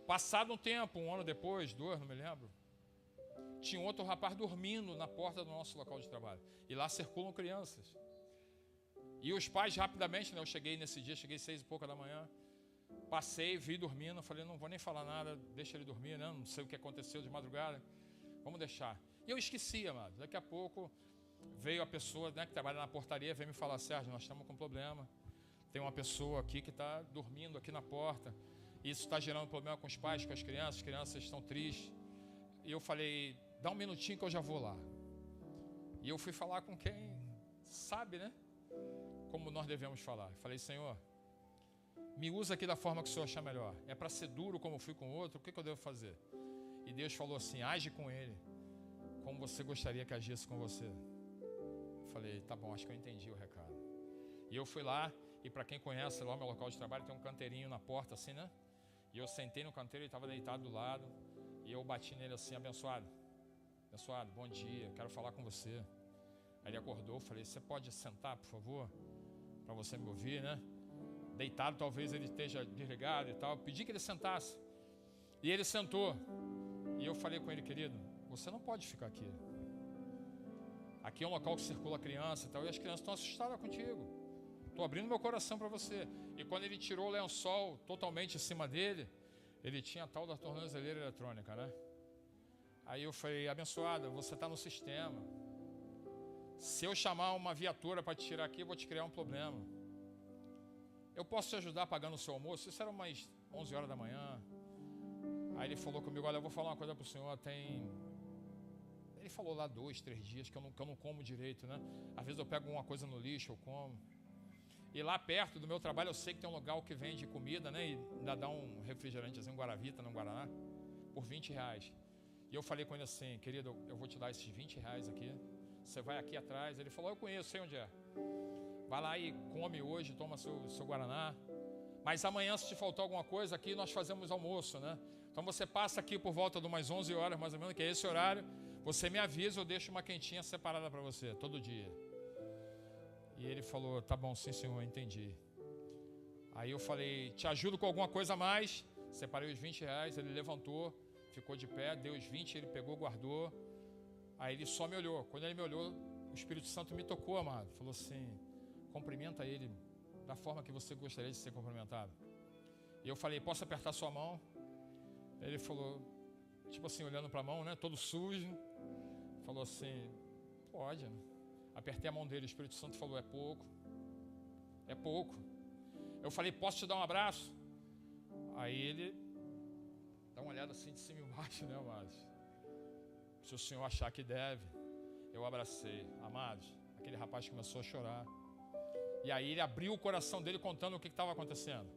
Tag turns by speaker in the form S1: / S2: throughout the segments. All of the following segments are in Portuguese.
S1: Passado um tempo, 1 ano depois, 2, não me lembro, tinha outro rapaz dormindo na porta do nosso local de trabalho. E lá circulam crianças. E os pais rapidamente, né, eu cheguei nesse dia, cheguei 6h pouca da manhã, passei, vi dormindo, falei, não vou nem falar nada, deixa ele dormir, né? Não sei o que aconteceu de madrugada, vamos deixar. E eu esqueci, amado. Daqui a pouco veio a pessoa, né, que trabalha na portaria, veio me falar, Sérgio, nós estamos com um problema. Tem uma pessoa aqui que está dormindo aqui na porta. Isso está gerando problema com os pais, com as crianças estão tristes. E eu falei, dá um minutinho que eu já vou lá. E eu fui falar com quem sabe, né? Como nós devemos falar. Eu falei, Senhor, me usa aqui da forma que o Senhor achar melhor. É para ser duro como eu fui com o outro, o que eu devo fazer? E Deus falou assim, age com ele como você gostaria que agisse com você. Eu falei, tá bom, acho que eu entendi o recado. E eu fui lá, e para quem conhece lá o meu local de trabalho, tem um canteirinho na porta assim, né? E eu sentei no canteiro, ele estava deitado do lado, e eu bati nele assim, abençoado, bom dia, quero falar com você. Aí ele acordou, falei, você pode sentar, por favor, para você me ouvir, né? Deitado, talvez ele esteja desligado e tal. Eu pedi que ele sentasse. E ele sentou. E eu falei com ele, querido, você não pode ficar aqui. Aqui é um local que circula criança e tal, e as crianças estão assustadas contigo. Estou abrindo meu coração para você. E quando ele tirou o lençol totalmente em cima dele, ele tinha a tal da tornozeleira eletrônica, né? Aí eu falei, abençoada, você está no sistema. Se eu chamar uma viatura para te tirar aqui, eu vou te criar um problema. Eu posso te ajudar pagando o seu almoço? Isso era umas 11 horas da manhã. Aí ele falou comigo, olha, eu vou falar uma coisa para o senhor, Ele falou lá 2, 3 dias que eu não como direito, né? Às vezes eu pego uma coisa no lixo, eu como. E lá perto do meu trabalho eu sei que tem um lugar que vende comida, né? E ainda dá um refrigerantezinho, um Guaravita, um Guaraná, por R$20. E eu falei com ele assim, querido, eu vou te dar esses R$20 aqui. Você vai aqui atrás. Ele falou, eu conheço, sei onde é. Vai lá e come hoje, toma seu Guaraná. Mas amanhã, se te faltar alguma coisa, aqui nós fazemos almoço, né? Então você passa aqui por volta de umas 11 horas, mais ou menos, que é esse horário. Você me avisa, eu deixo uma quentinha separada para você, todo dia. E ele falou, tá bom, sim senhor, entendi. Aí eu falei, te ajudo com alguma coisa a mais? Separei os R$20, ele levantou, ficou de pé, deu os 20, ele pegou, guardou. Aí ele só me olhou. Quando ele me olhou, o Espírito Santo me tocou, amado. Falou assim, cumprimenta ele da forma que você gostaria de ser cumprimentado. E eu falei, posso apertar sua mão? Ele falou, tipo assim, olhando para a mão, né, todo sujo. Falou assim, pode, né? Apertei a mão dele, o Espírito Santo falou, é pouco. É pouco. Eu falei, posso te dar um abraço? Aí ele dá uma olhada assim de cima e embaixo, né, amados? Se o senhor achar que deve. Eu abracei. Amados, aquele rapaz começou a chorar. E aí ele abriu o coração dele contando o que estava acontecendo.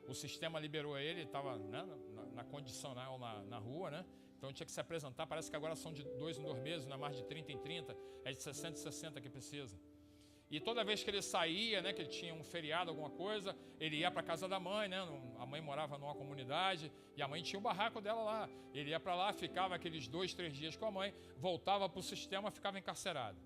S1: O sistema liberou ele estava, né, na condicional na rua, né? Então tinha que se apresentar. Parece que agora são de 2 em 2 meses, não é mais de 30 em 30, é de 60 em 60 que precisa. E toda vez que ele saía, né, que ele tinha um feriado, alguma coisa, ele ia para a casa da mãe, né? A mãe morava numa comunidade e a mãe tinha o barraco dela lá. Ele ia para lá, ficava aqueles 2, 3 dias com a mãe, voltava para o sistema, ficava encarcerado.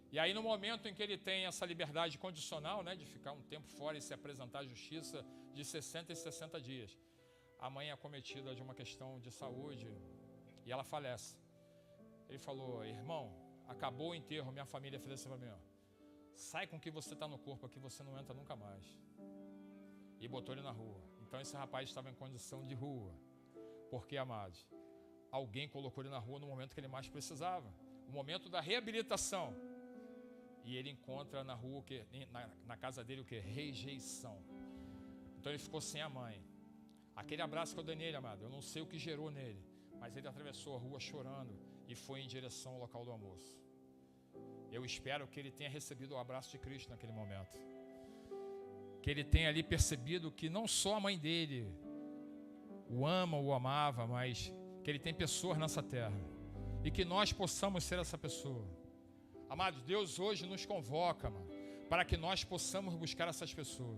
S1: E aí no momento em que ele tem essa liberdade condicional, né, de ficar um tempo fora e se apresentar à justiça de 60 em 60 dias, a mãe é acometida de uma questão de saúde e ela falece. Ele falou, irmão, acabou o enterro, minha família fez assim para mim, ó, sai com o que você está no corpo aqui, você não entra nunca mais. E botou ele na rua. Então esse rapaz estava em condição de rua. Porque, amados, alguém colocou ele na rua no momento que ele mais precisava. O momento da reabilitação. E ele encontra na rua, na casa dele, o que? Rejeição. Então ele ficou sem a mãe. Aquele abraço que eu dei nele, amado, eu não sei o que gerou nele, mas ele atravessou a rua chorando e foi em direção ao local do almoço. Eu espero que ele tenha recebido o abraço de Cristo naquele momento. Que ele tenha ali percebido que não só a mãe dele o ama, o amava, mas que ele tem pessoas nessa terra. E que nós possamos ser essa pessoa. Amados, Deus hoje nos convoca, mano, para que nós possamos buscar essas pessoas.